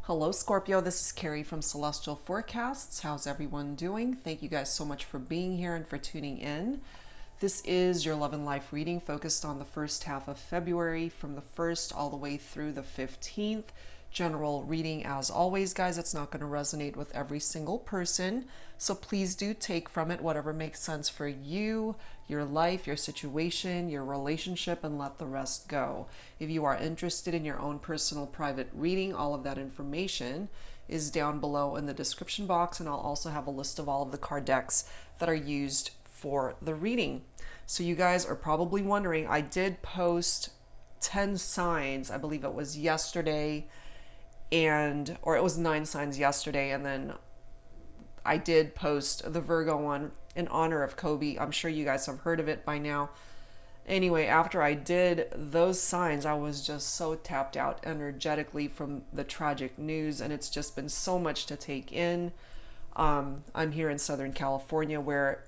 Hello, Scorpio. This is Carrie from Celestial Forecasts. How's everyone doing? Thank you guys so much for being here and for tuning in. This is your love and life reading focused on the first half of February from the 1st all the way through the 15th. General reading as always, guys. It's not going to resonate with every single person. So please do take from it whatever makes sense for you, your life, your situation, your relationship, and let the rest go. If you are interested in your own personal private reading, all of that information is down below in the description box, and I'll also have a list of all of the card decks that are used for the reading. So you guys are probably wondering, I did post 10 signs, I believe it was yesterday, or it was 9 signs yesterday, and then I did post the Virgo one in honor of Kobe. I'm sure you guys have heard of it by now. Anyway, after I did those signs, I was just so tapped out energetically from the tragic news, and it's just been so much to take in. I'm here in Southern California where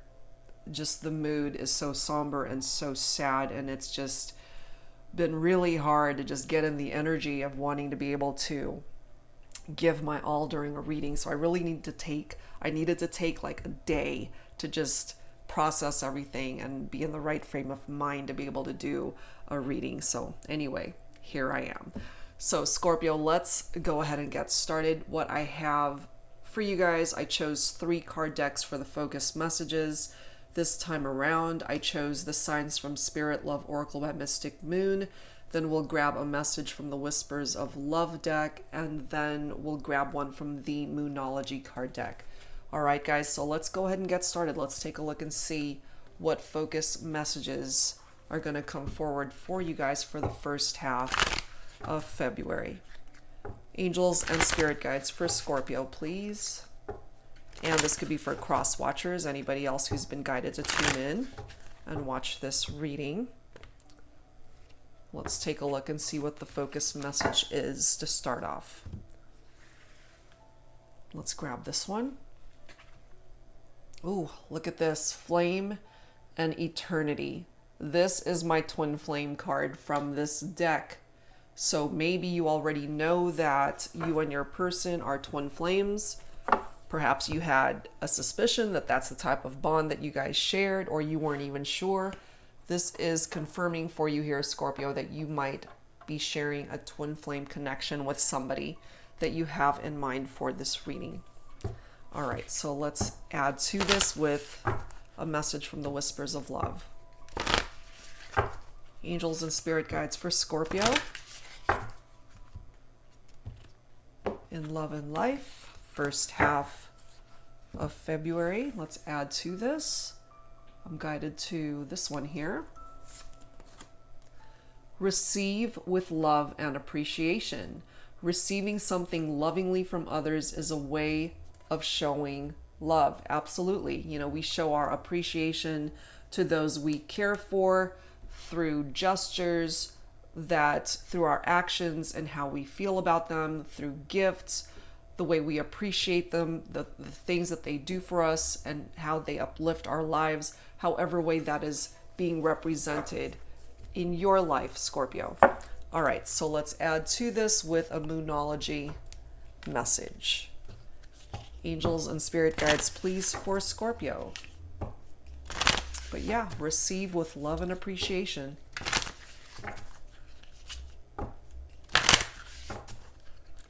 just the mood is so somber and so sad, and it's just been really hard to just get in the energy of wanting to be able to give my all during a reading. So I really needed to take like a day to just process everything and be in the right frame of mind to be able to do a reading. So anyway, here I am. So Scorpio, let's go ahead and get started. What I have for you guys, I chose 3 card decks for the focus messages. This time around, I chose the Signs from Spirit Love Oracle by Mystic Moon. Then we'll grab a message from the Whispers of Love deck, and then we'll grab one from the Moonology card deck. All right, guys, so let's go ahead and get started. Let's take a look and see what focus messages are going to come forward for you guys for the first half of February. Angels and spirit guides for Scorpio, please. And this could be for cross watchers, anybody else who's been guided to tune in and watch this reading. Let's take a look and see what the focus message is to start off. Let's grab this one. Ooh, look at this. Flame and Eternity. This is my twin flame card from this deck. So maybe you already know that you and your person are twin flames. Perhaps you had a suspicion that that's the type of bond that you guys shared, or you weren't even sure. This is confirming for you here, Scorpio, that you might be sharing a twin flame connection with somebody that you have in mind for this reading. All right, so let's add to this with a message from the Whispers of Love. Angels and spirit guides for Scorpio in love and life, first half of February. Let's add to this. I'm guided to this one here. Receive with love and appreciation. Receiving something lovingly from others is a way of showing love. Absolutely. You know, we show our appreciation to those we care for through gestures, through our actions and how we feel about them, through gifts, the way we appreciate them, the things that they do for us, and how they uplift our lives, however way that is being represented in your life, Scorpio. All right, so let's add to this with a Moonology message. Angels and spirit guides, please, for Scorpio. But yeah, receive with love and appreciation.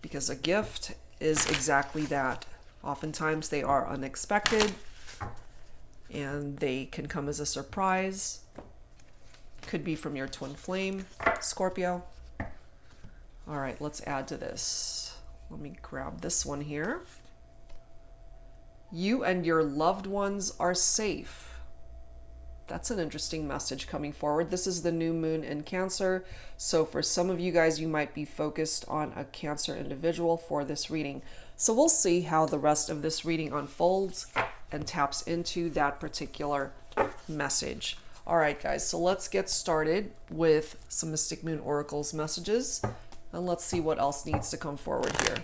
Because a gift is exactly that. Oftentimes they are unexpected and they can come as a surprise. Could be from your twin flame, Scorpio. All right, let's add to this. Let me grab this one here. You and your loved ones are safe. That's an interesting message coming forward. This is the new moon in Cancer. So for some of you guys, you might be focused on a Cancer individual for this reading. So we'll see how the rest of this reading unfolds and taps into that particular message. All right, guys, so let's get started with some Mystic Moon Oracle's messages, and let's see what else needs to come forward here.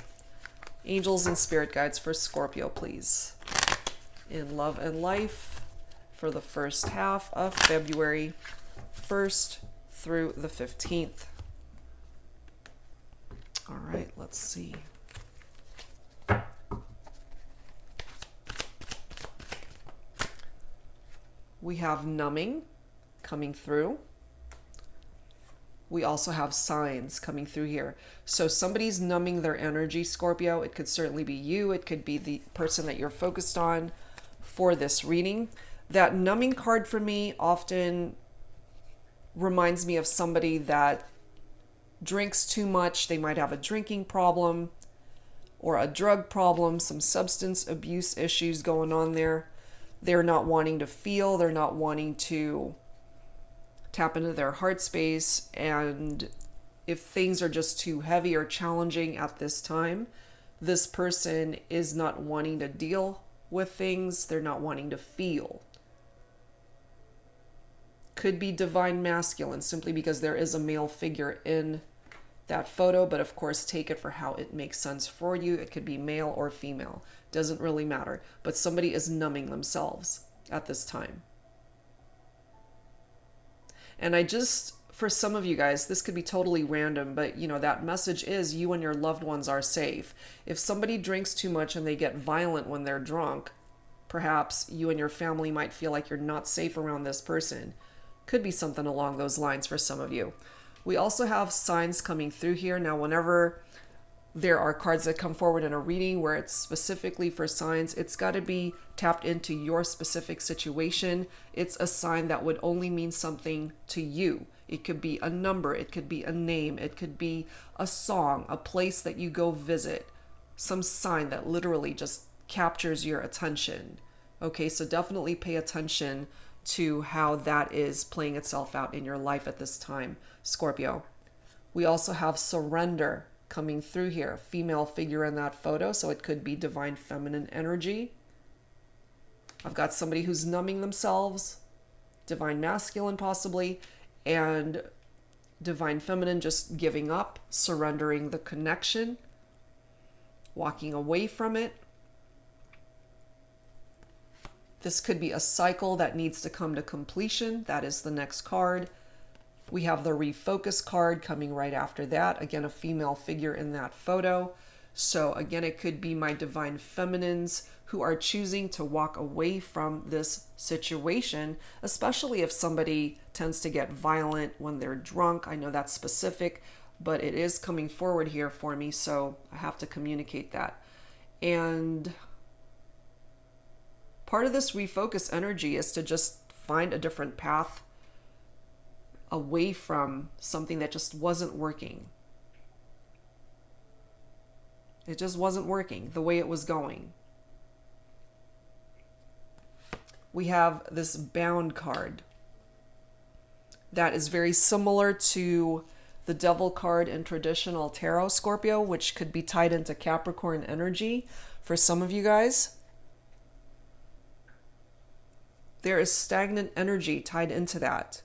Angels and spirit guides for Scorpio, please. In love and life for the first half of February, 1st through the 15th. All right, let's see. We have numbing coming through. We also have signs coming through here. So somebody's numbing their energy, Scorpio. It could certainly be you. It could be the person that you're focused on for this reading. That numbing card for me often reminds me of somebody that drinks too much. They might have a drinking problem or a drug problem, some substance abuse issues going on there. They're not wanting to feel. They're not wanting to tap into their heart space, and if things are just too heavy or challenging at this time, this person is not wanting to deal with things. They're not wanting to feel. Could be divine masculine, simply because there is a male figure in that photo, but of course take it for how it makes sense for you. It could be male or female, doesn't really matter, but somebody is numbing themselves at this time. And for some of you guys, this could be totally random, but that message is you and your loved ones are safe. If somebody drinks too much and they get violent when they're drunk, perhaps you and your family might feel like you're not safe around this person. Could be something along those lines for some of you. We also have signs coming through here. Now, whenever there are cards that come forward in a reading where it's specifically for signs, it's got to be tapped into your specific situation. It's a sign that would only mean something to you. It could be a number, it could be a name, it could be a song, a place that you go visit, some sign that literally just captures your attention. Okay, so definitely pay attention to how that is playing itself out in your life at this time, Scorpio. We also have surrender coming through here, female figure in that photo, so it could be divine feminine energy. I've got somebody who's numbing themselves, divine masculine possibly, and divine feminine just giving up, surrendering the connection, walking away from it. This could be a cycle that needs to come to completion. That is the next card. We have the refocus card coming right after that. Again, a female figure in that photo. So again, it could be my divine feminines who are choosing to walk away from this situation, especially if somebody tends to get violent when they're drunk. I know that's specific, but it is coming forward here for me, so I have to communicate that. And part of this refocus energy is to just find a different path away from something that just wasn't working. It just wasn't working the way it was going. We have this bound card that is very similar to the Devil card in traditional tarot, Scorpio, which could be tied into Capricorn energy for some of you guys. There is stagnant energy tied into that.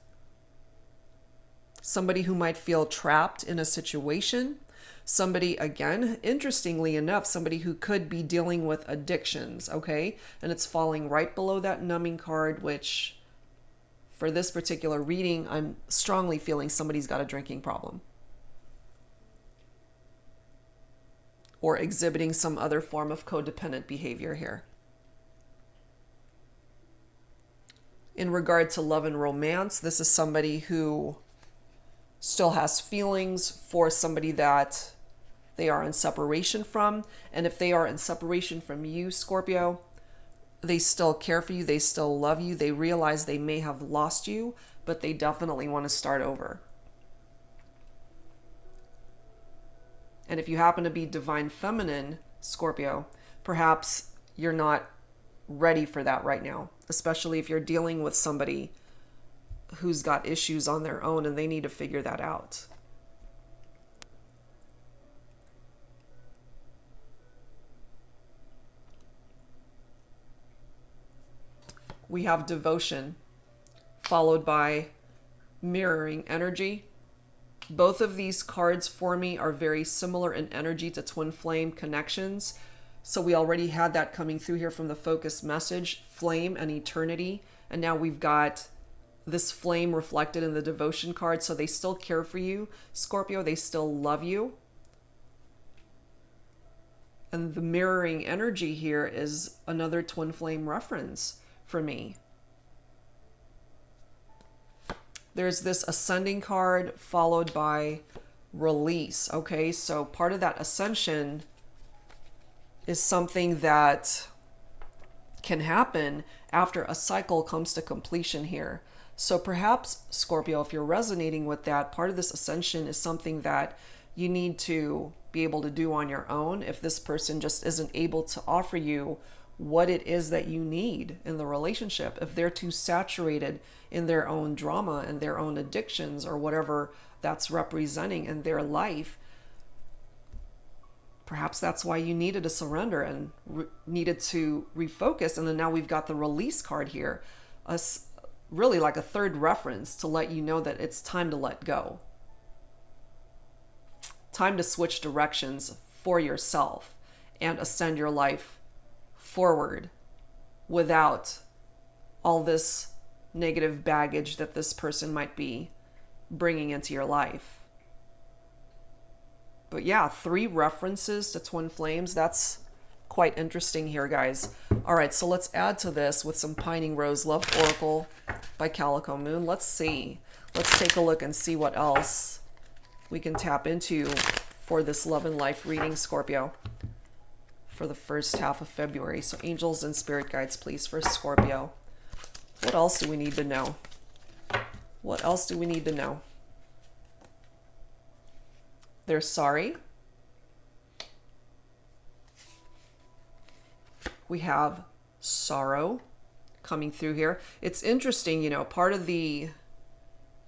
Somebody who might feel trapped in a situation. Somebody, again, interestingly enough, somebody who could be dealing with addictions, okay? And it's falling right below that numbing card, which for this particular reading, I'm strongly feeling somebody's got a drinking problem or exhibiting some other form of codependent behavior here. In regard to love and romance, this is somebody who still has feelings for somebody that they are in separation from. And if they are in separation from you, Scorpio, they still care for you. They still love you. They realize they may have lost you, but they definitely want to start over. And if you happen to be divine feminine, Scorpio, perhaps you're not ready for that right now, especially if you're dealing with somebody who's got issues on their own and they need to figure that out. We have devotion followed by mirroring energy. Both of these cards for me are very similar in energy to twin flame connections. So we already had that coming through here from the focus message, flame and eternity. And now we've got this flame reflected in the devotion card. So they still care for you, Scorpio. They still love you. And the mirroring energy here is another twin flame reference for me. There's this ascending card followed by release. Okay, so part of that ascension is something that can happen after a cycle comes to completion here. So perhaps, Scorpio, if you're resonating with that, part of this ascension is something that you need to be able to do on your own if this person just isn't able to offer you what it is that you need in the relationship. If they're too saturated in their own drama and their own addictions or whatever that's representing in their life, perhaps that's why you needed to surrender and needed to refocus. And then now we've got the release card here, really like a third reference to let you know that it's time to let go. Time to switch directions for yourself and ascend your life forward without all this negative baggage that this person might be bringing into your life. But yeah, 3 references to twin flames. That's quite interesting here, guys. All right, so let's add to this with some Pining Rose Love Oracle by Calico Moon. Let's see. Let's take a look and see what else we can tap into for this love and life reading, Scorpio, for the first half of February. So angels and spirit guides, please, for Scorpio. What else do we need to know? What else do we need to know? They're sorry. We have sorrow coming through here. It's interesting, you know, part of the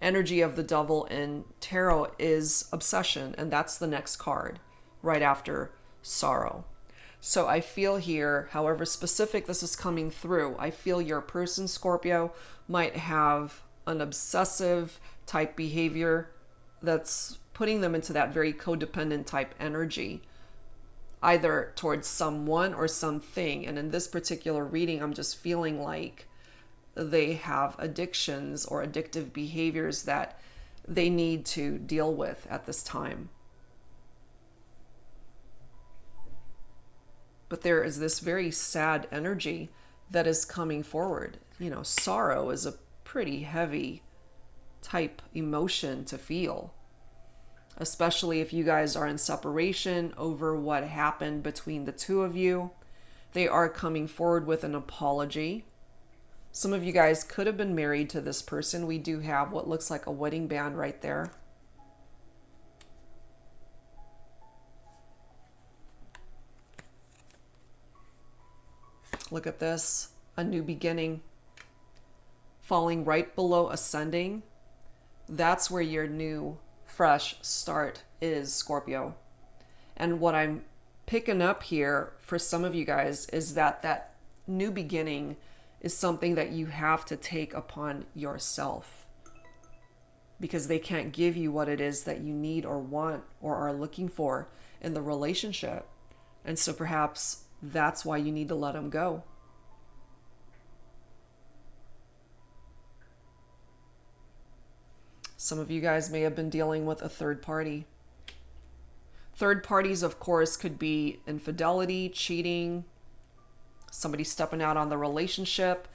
energy of the devil in tarot is obsession, and that's the next card right after sorrow. So I feel here, however specific this is coming through, I feel your person, Scorpio, might have an obsessive type behavior that's putting them into that very codependent type energy, either towards someone or something. And in this particular reading, I'm just feeling like they have addictions or addictive behaviors that they need to deal with at this time. But there is this very sad energy that is coming forward. You know, sorrow is a pretty heavy type emotion to feel, especially if you guys are in separation over what happened between the two of you. They are coming forward with an apology. Some of you guys could have been married to this person. We do have what looks like a wedding band right there. Look at this, a new beginning. Falling right below ascending. That's where your new fresh start is, Scorpio. And what I'm picking up here for some of you guys is that that new beginning is something that you have to take upon yourself, because they can't give you what it is that you need or want or are looking for in the relationship. And so perhaps that's why you need to let them go. Some of you guys may have been dealing with a third party. Third parties, of course, could be infidelity, cheating, somebody stepping out on the relationship.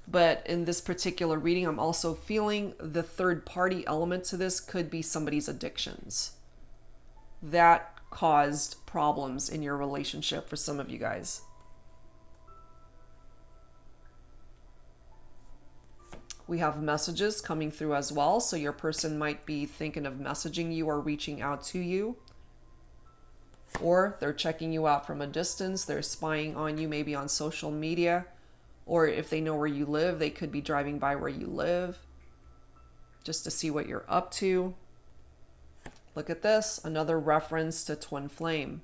But in this particular reading, I'm also feeling the third party element to this could be somebody's addictions that caused problems in your relationship for some of you guys. We have messages coming through as well. So your person might be thinking of messaging you or reaching out to you. Or they're checking you out from a distance. They're spying on you, maybe on social media. Or if they know where you live, they could be driving by where you live just to see what you're up to. Look at this, another reference to twin flame.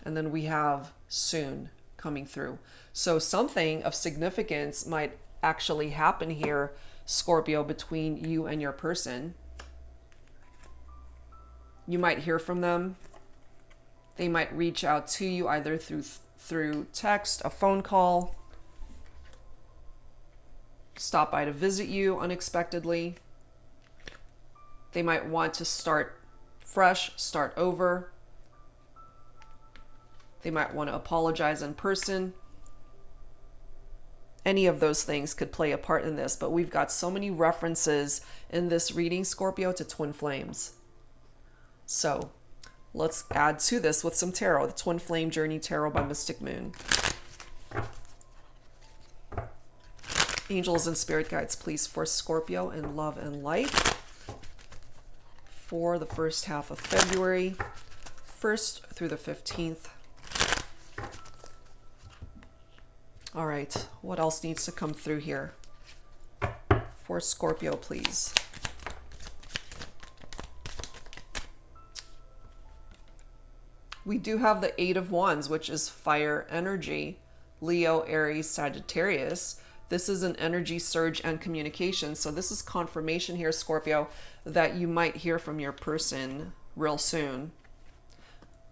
And then we have soon coming through. So something of significance might actually happen here, Scorpio, between you and your person. You might hear from them. They might reach out to you either through text, a phone call, stop by to visit you unexpectedly. They might want to start fresh, start over. They might want to apologize in person. Any of those things could play a part in this, but we've got so many references in this reading, Scorpio, to twin flames. So let's add to this with some tarot, the Twin Flame Journey Tarot by Mystic Moon. Angels and spirit guides, please, for Scorpio in love and life for the first half of February, 1st through the 15th. All right, what else needs to come through here for Scorpio, please? We do have the Eight of Wands, which is fire energy, Leo, Aries, Sagittarius. This is an energy surge and communication. So this is confirmation here, Scorpio, that you might hear from your person real soon.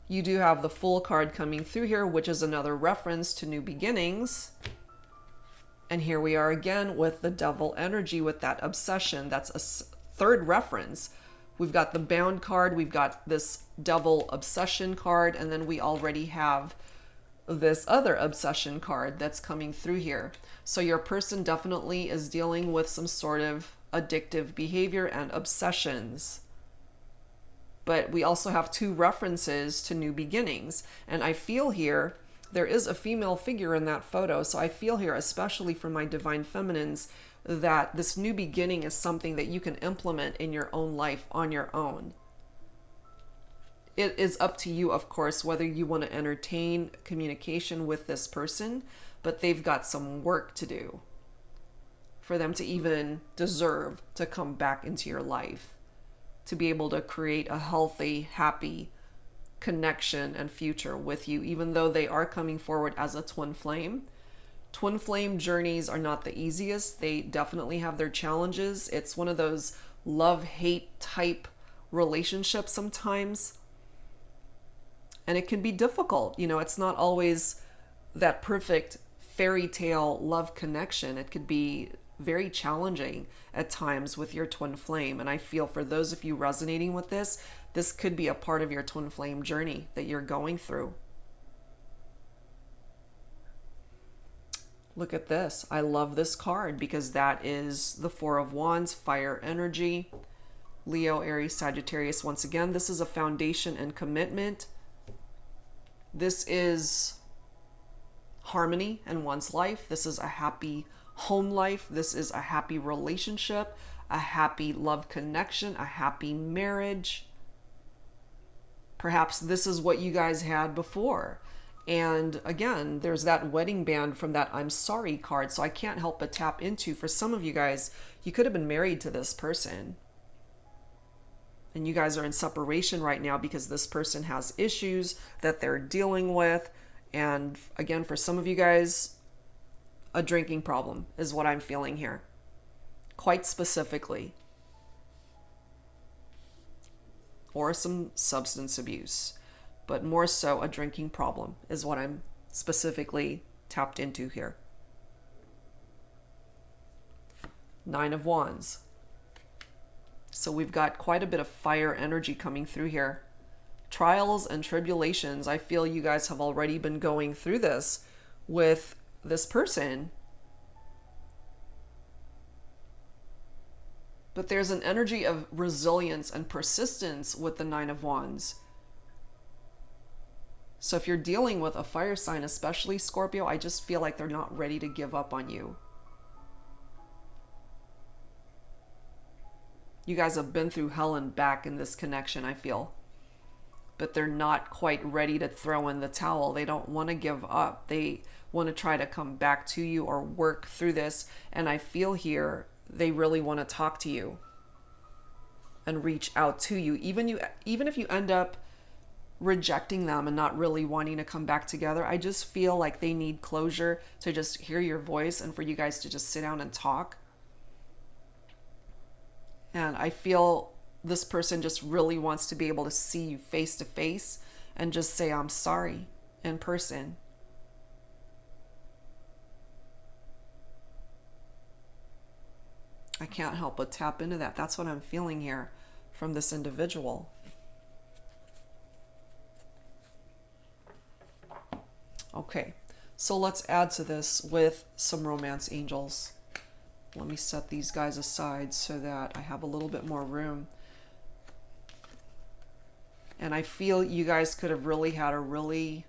You do have the Fool card coming through here, which is another reference to new beginnings. And here we are again with the Devil energy, with that obsession. That's a third reference. We've got the Bound card, we've got this Devil obsession card, and then we already have this other obsession card that's coming through here. So your person definitely is dealing with some sort of addictive behavior and obsessions. But we also have two references to new beginnings. And I feel here, there is a female figure in that photo. So I feel here, especially for my divine feminines, that this new beginning is something that you can implement in your own life on your own. It is up to you, of course, whether you want to entertain communication with this person, but they've got some work to do for them to even deserve to come back into your life, to be able to create a healthy, happy connection and future with you, even though they are coming forward as a twin flame. Twin flame journeys are not the easiest. They definitely have their challenges. It's one of those love-hate type relationships sometimes. And it can be difficult. You know, it's not always that perfect fairy tale love connection. It could be very challenging at times with your twin flame. And I feel for those of you resonating with this, this could be a part of your twin flame journey that you're going through. Look at this. I love this card because that is the Four of Wands, fire energy, Leo, Aries, Sagittarius. Once again, this is a foundation and commitment. This is harmony in one's life. This is a happy home life. This is a happy relationship, a happy love connection, a happy marriage. Perhaps this is what you guys had before. And again, there's that wedding band from that I'm sorry card. So I can't help but tap into, for some of you guys, you could have been married to this person. And you guys are in separation right now because this person has issues that they're dealing with. And again, for some of you guys, a drinking problem is what I'm feeling here. Quite specifically. Or some substance abuse. But more so a drinking problem is what I'm specifically tapped into here. Nine of Wands. So we've got quite a bit of fire energy coming through here. Trials and tribulations. I feel you guys have already been going through this with this person. But there's an energy of resilience and persistence with the Nine of Wands. So if you're dealing with a fire sign, especially Scorpio, I just feel like they're not ready to give up on you. You guys have been through hell and back in this connection, I feel. But they're not quite ready to throw in the towel. They don't want to give up. They want to try to come back to you or work through this. And I feel here they really want to talk to you and reach out to you. Even if you end up rejecting them and not really wanting to come back together, I just feel like they need closure to just hear your voice and for you guys to just sit down and talk. And I feel this person just really wants to be able to see you face to face and just say, I'm sorry in person. I can't help but tap into that. That's what I'm feeling here from this individual. Okay, So let's add to this with some romance angels. Let me set these guys aside so that I have a little bit more room. And I feel you guys could have really had a really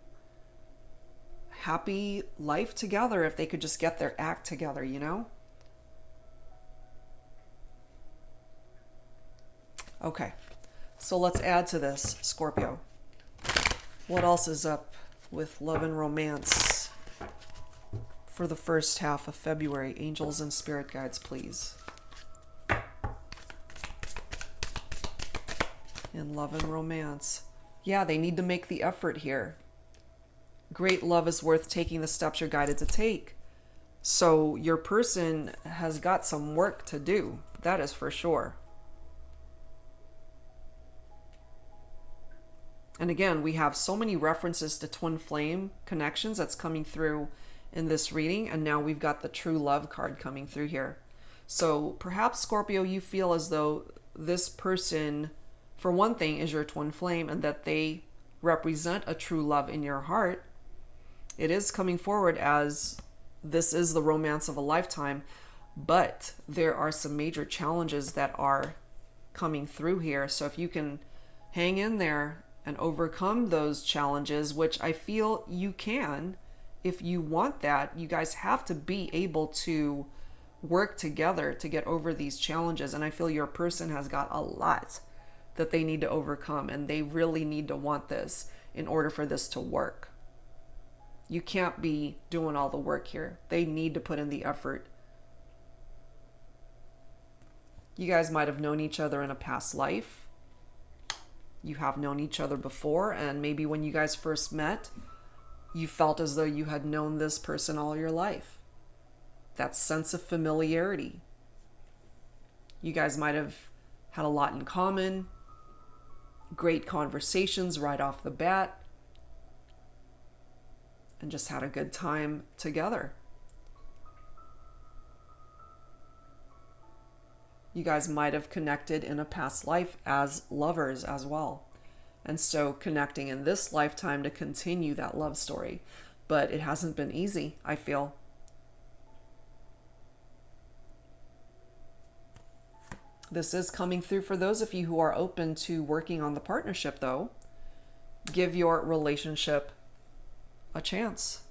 happy life together if they could just get their act together, you know? Okay, so let's add to this, Scorpio. What else is up with love and romance for the first half of February? Angels and spirit guides, please. In love and romance. Yeah, they need to make the effort here. Great love is worth taking the steps you're guided to take. So your person has got some work to do. That is for sure. And again, we have so many references to twin flame connections that's coming through in this reading. And now we've got the true love card coming through here. So perhaps, Scorpio, you feel as though this person, for one thing, is your twin flame and that they represent a true love in your heart. It is coming forward as this is the romance of a lifetime, but there are some major challenges that are coming through here. So if you can hang in there and overcome those challenges, which I feel you can, if you want that, you guys have to be able to work together to get over these challenges. And I feel your person has got a lot that they need to overcome, and they really need to want this in order for this to work. You can't be doing all the work here. They need to put in the effort. You guys might have known each other in a past life. You have known each other before, and maybe when you guys first met, you felt as though you had known this person all your life. That sense of familiarity. You guys might have had a lot in common, great conversations right off the bat, and just had a good time together. You guys might have connected in a past life as lovers as well. And so connecting in this lifetime to continue that love story. But it hasn't been easy, I feel. This is coming through for those of you who are open to working on the partnership, though. Give your relationship a chance.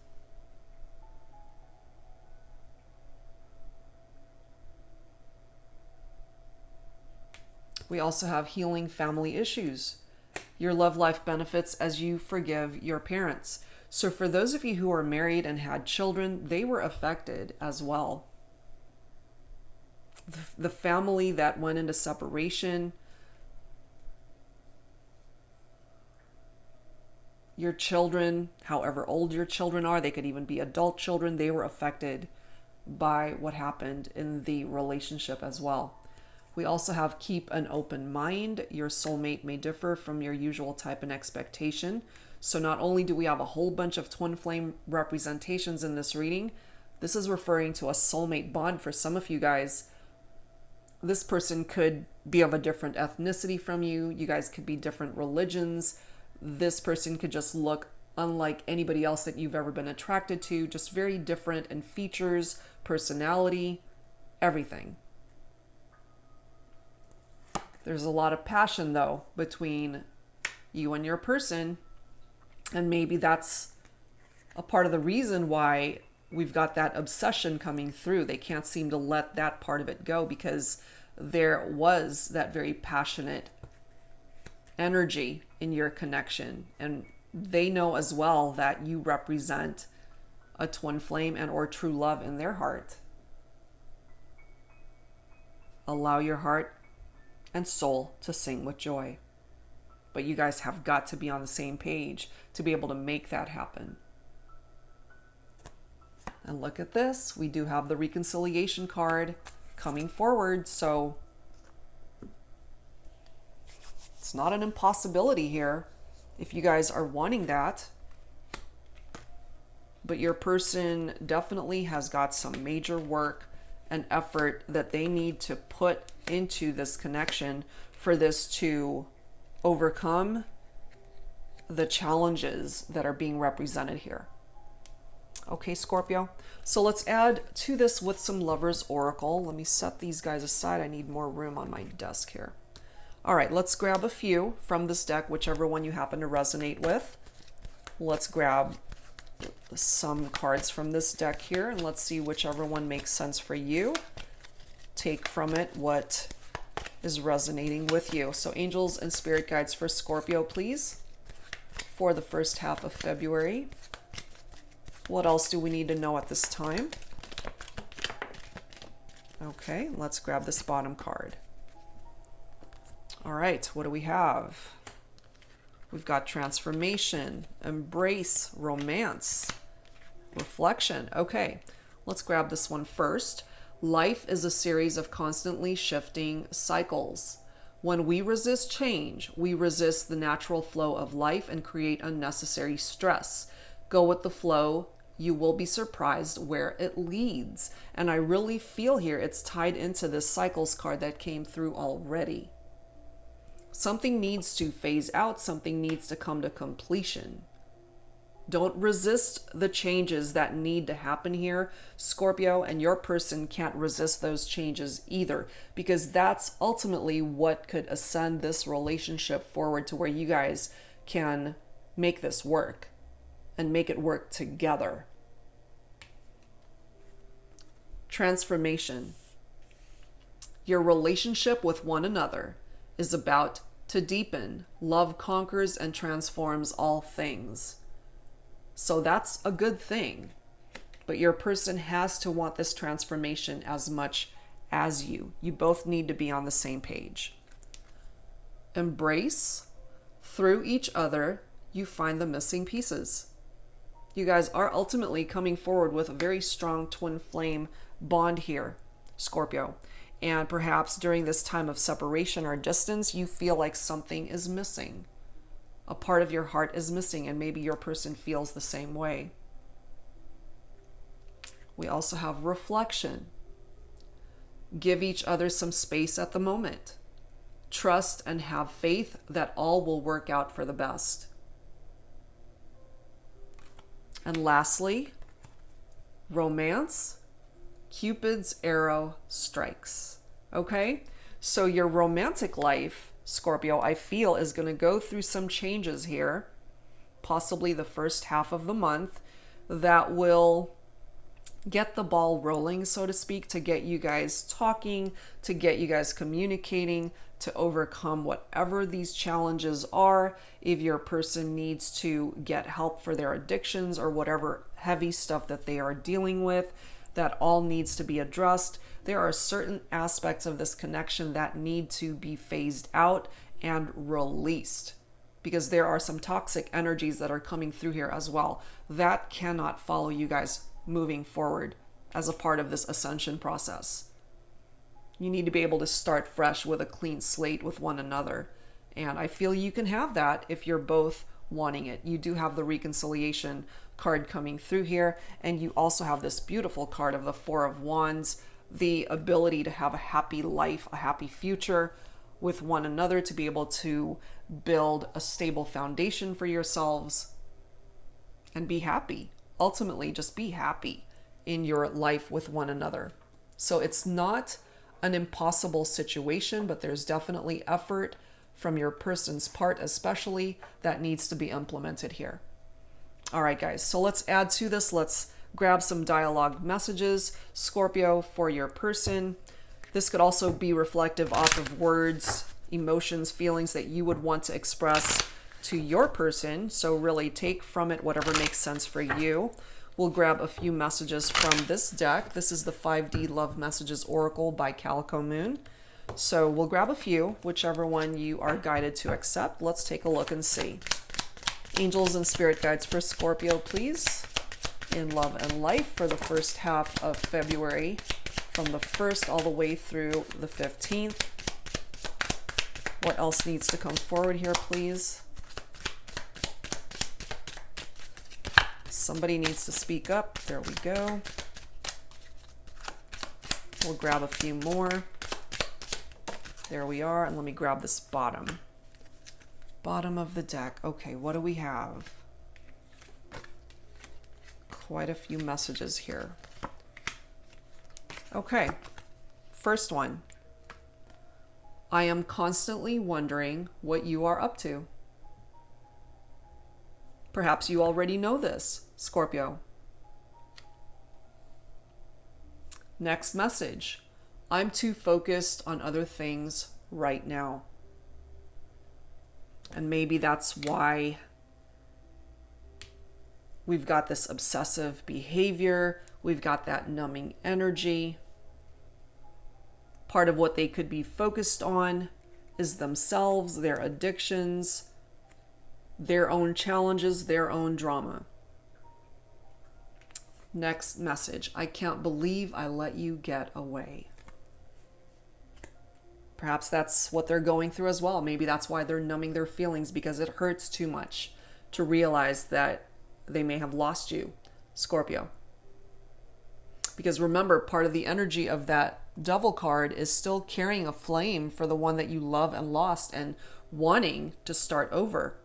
We also have healing family issues. Your love life benefits as you forgive your parents. So for those of you who are married and had children, they were affected as well. The family that went into separation, your children, however old your children are, they could even be adult children, they were affected by what happened in the relationship as well. We also have keep an open mind. Your soulmate may differ from your usual type and expectation. So not only do we have a whole bunch of twin flame representations in this reading, this is referring to a soulmate bond for some of you guys. This person could be of a different ethnicity from you. You guys could be different religions. This person could just look unlike anybody else that you've ever been attracted to. Just very different in features, personality, everything. There's a lot of passion, though, between you and your person. And maybe that's a part of the reason why we've got that obsession coming through. They can't seem to let that part of it go because there was that very passionate energy in your connection. And they know as well that you represent a twin flame and or true love in their heart. Allow your heart and soul to sing with joy. But you guys have got to be on the same page to be able to make that happen. And look at this. We do have the reconciliation card coming forward. So it's not an impossibility here if you guys are wanting that. But your person definitely has got some major work and effort that they need to put into this connection for this to overcome the challenges that are being represented here. Okay, Scorpio. So let's add to this with some Lover's Oracle. Let me set these guys aside. I need more room on my desk here. All right, let's grab a few from this deck, whichever one you happen to resonate with. Let's grab some cards from this deck here, and let's see whichever one makes sense for you. Take from it what is resonating with you. So angels and spirit guides for Scorpio, please, for the first half of February. What else do we need to know at this time? Okay, let's grab this bottom card. All right, what do we have? We've got transformation, embrace, romance, reflection. Okay, let's grab this one first. Life is a series of constantly shifting cycles. When we resist change, we resist the natural flow of life and create unnecessary stress. Go with the flow. You will be surprised where it leads. And I really feel here it's tied into this cycles card that came through already. Something needs to phase out. Something needs to come to completion. Don't resist the changes that need to happen here, Scorpio, and your person can't resist those changes either, because that's ultimately what could ascend this relationship forward to where you guys can make this work and make it work together. Transformation. Your relationship with one another is about to deepen. Love conquers and transforms all things. So that's a good thing. But your person has to want this transformation as much as you. You both need to be on the same page. Embrace. Through each other, you find the missing pieces. You guys are ultimately coming forward with a very strong twin flame bond here, Scorpio. And perhaps during this time of separation or distance, you feel like something is missing. A part of your heart is missing, and maybe your person feels the same way. We also have reflection. Give each other some space at the moment. Trust and have faith that all will work out for the best. And lastly, romance. Cupid's arrow strikes. Okay? So your romantic life, Scorpio, I feel is going to go through some changes here, possibly the first half of the month, that will get the ball rolling, so to speak, to get you guys talking, to get you guys communicating, to overcome whatever these challenges are. If your person needs to get help for their addictions or whatever heavy stuff that they are dealing with, that all needs to be addressed. There are certain aspects of this connection that need to be phased out and released, because there are some toxic energies that are coming through here as well that cannot follow you guys moving forward as a part of this ascension process. You need to be able to start fresh with a clean slate with one another. And I feel you can have that if you're both wanting it. You do have the reconciliation card coming through here, and you also have this beautiful card of the Four of Wands, the ability to have a happy life, a happy future with one another, to be able to build a stable foundation for yourselves and be happy. Ultimately, just be happy in your life with one another. So it's not an impossible situation, but there's definitely effort from your person's part, especially, that needs to be implemented here. All right, guys, so let's add to this. Let's grab some dialogue messages, Scorpio, for your person. This could also be reflective off of words, emotions, feelings that you would want to express to your person. So really take from it whatever makes sense for you. We'll grab a few messages from this deck. This is the 5D Love Messages Oracle by Calico Moon. So we'll grab a few, whichever one you are guided to accept. Let's take a look and see. Angels and spirit guides for Scorpio, please, in love and life for the first half of February, from the 1st all the way through the 15th. What else needs to come forward here, please? Somebody needs to speak up. There we go. We'll grab a few more. There we are. And let me grab this bottom of the deck. Okay, what do we have? Quite a few messages here. Okay, first one. I am constantly wondering what you are up to. Perhaps you already know this, Scorpio. Next message. I'm too focused on other things right now. And maybe that's why we've got this obsessive behavior. We've got that numbing energy. Part of what they could be focused on is themselves, their addictions, their own challenges, their own drama. Next message. I can't believe I let you get away. Perhaps that's what they're going through as well. Maybe that's why they're numbing their feelings, because it hurts too much to realize that they may have lost you, Scorpio. Because remember, part of the energy of that Devil card is still carrying a flame for the one that you love and lost and wanting to start over.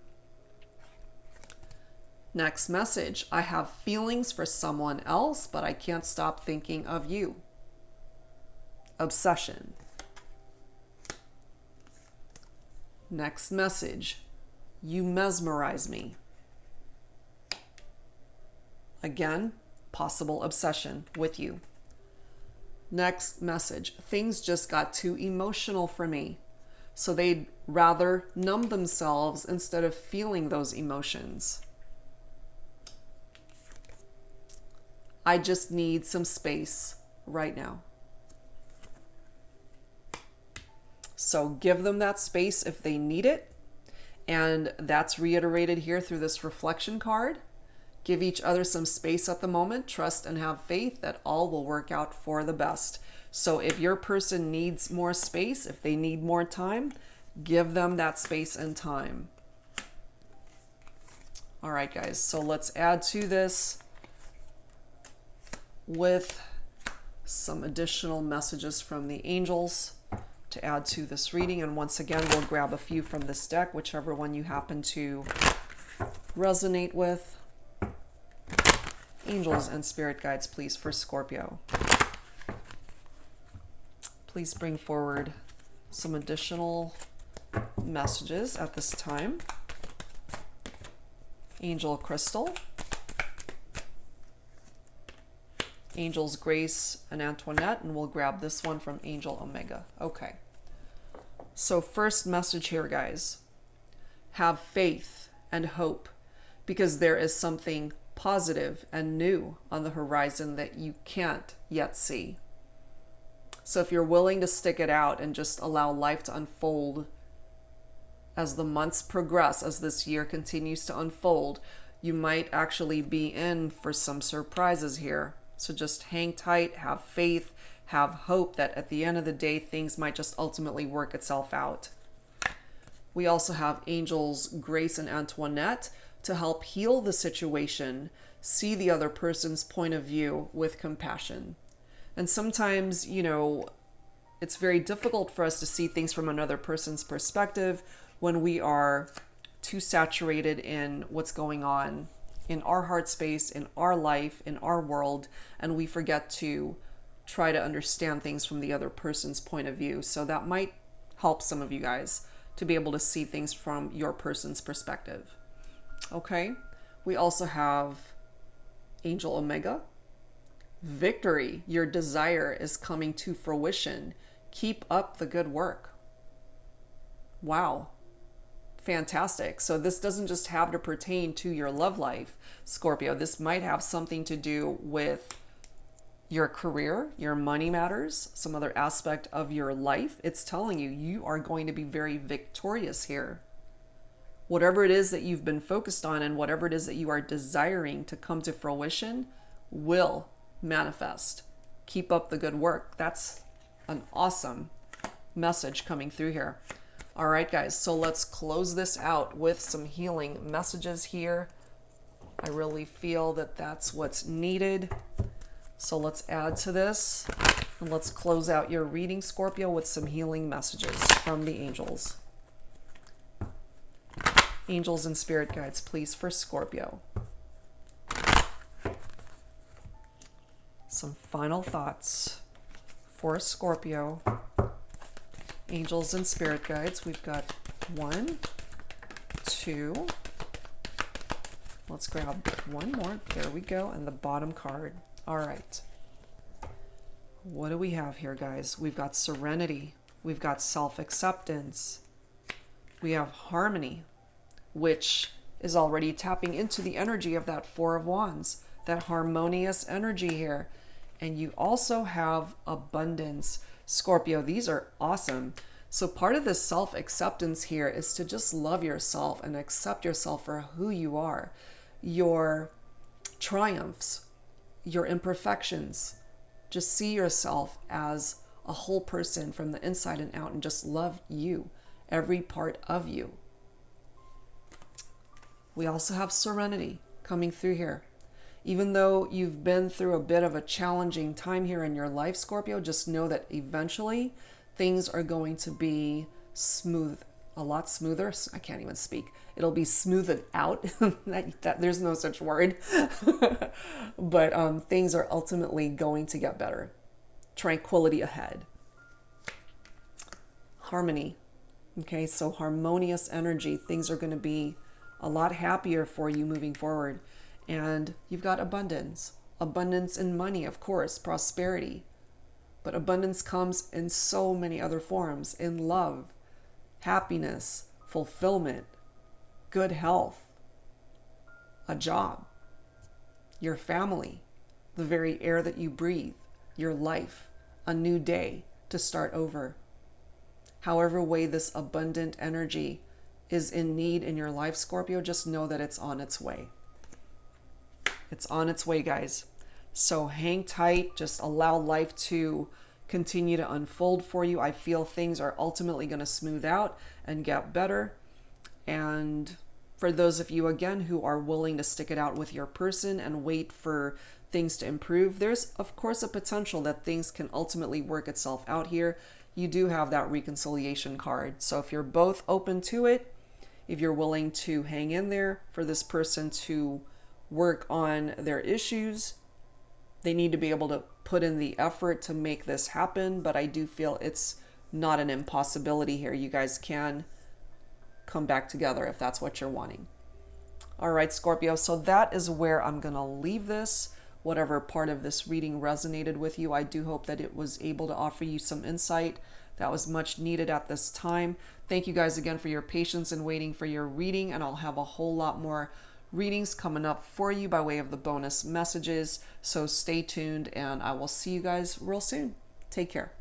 Next message. I have feelings for someone else, but I can't stop thinking of you. Obsession. Next message. You mesmerize me. Again, possible obsession with you. Next message. Things just got too emotional for me. So they'd rather numb themselves instead of feeling those emotions. I just need some space right now. So give them that space if they need it. And that's reiterated here through this reflection card. Give each other some space at the moment. Trust and have faith that all will work out for the best. So if your person needs more space, if they need more time, give them that space and time. All right, guys. So let's add to this with some additional messages from the angels to add to this reading. And once again, we'll grab a few from this deck, whichever one you happen to resonate with. Angels and spirit guides, please, for Scorpio. Please bring forward some additional messages at this time. Angel Crystal, Angels Grace and Antoinette, and we'll grab this one from Angel Omega. Okay. So first message here, guys. Have faith and hope, because there is something positive and new on the horizon that you can't yet see. So if you're willing to stick it out and just allow life to unfold as the months progress, as this year continues to unfold, you might actually be in for some surprises here. So just hang tight, have faith, have hope that at the end of the day, things might just ultimately work itself out. We also have Angels Grace and Antoinette to help heal the situation, see the other person's point of view with compassion. And sometimes, it's very difficult for us to see things from another person's perspective when we are too saturated in what's going on in our heart space, in our life, in our world, and we forget to try to understand things from the other person's point of view. So that might help some of you guys to be able to see things from your person's perspective. Okay, we also have Angel Omega. Victory, your desire is coming to fruition. Keep up the good work. Wow. Fantastic. So this doesn't just have to pertain to your love life, Scorpio. This might have something to do with your career, your money matters, some other aspect of your life. It's telling you, you are going to be very victorious here. Whatever it is that you've been focused on and whatever it is that you are desiring to come to fruition will manifest. Keep up the good work. That's an awesome message coming through here. All right, guys, so let's close this out with some healing messages here. I really feel that that's what's needed. So let's add to this and let's close out your reading, Scorpio, with some healing messages from the angels. Angels and spirit guides, please, for Scorpio. some final thoughts for Scorpio. Angels and spirit guides. We've got 1, 2. Let's grab one more. There we go. And the bottom card. All right. What do we have here, guys? We've got serenity. We've got self-acceptance. We have harmony, which is already tapping into the energy of that Four of Wands, that harmonious energy here. And you also have abundance. Scorpio, these are awesome. So part of this self-acceptance here is to just love yourself and accept yourself for who you are, your triumphs, your imperfections. Just see yourself as a whole person from the inside and out and just love you, every part of you. We also have serenity coming through here. Even though you've been through a bit of a challenging time here in your life, Scorpio, just know that eventually things are going to be smooth, a lot smoother. I can't even speak. It'll be smoothed out. There's no such word. But things are ultimately going to get better. Tranquility ahead. Harmony. Okay, so harmonious energy. Things are going to be a lot happier for you moving forward. And you've got abundance. Abundance in money, of course, prosperity. But abundance comes in so many other forms. In love, happiness, fulfillment, good health, a job, your family, the very air that you breathe, your life, a new day to start over. However way this abundant energy is in need in your life, Scorpio, just know that it's on its way. It's on its way, guys. So hang tight. Just allow life to continue to unfold for you. I feel things are ultimately going to smooth out and get better. And for those of you, again, who are willing to stick it out with your person and wait for things to improve, there's, of course, a potential that things can ultimately work itself out here. You do have that reconciliation card. So if you're both open to it, if you're willing to hang in there for this person to work on their issues, they need to be able to put in the effort to make this happen. But I do feel it's not an impossibility here. You guys can come back together if that's what you're wanting. All right, Scorpio. So that is where I'm going to leave this. Whatever part of this reading resonated with you, I do hope that it was able to offer you some insight that was much needed at this time. Thank you guys again for your patience and waiting for your reading. And I'll have a whole lot more readings coming up for you by way of the bonus messages. So stay tuned and I will see you guys real soon. Take care.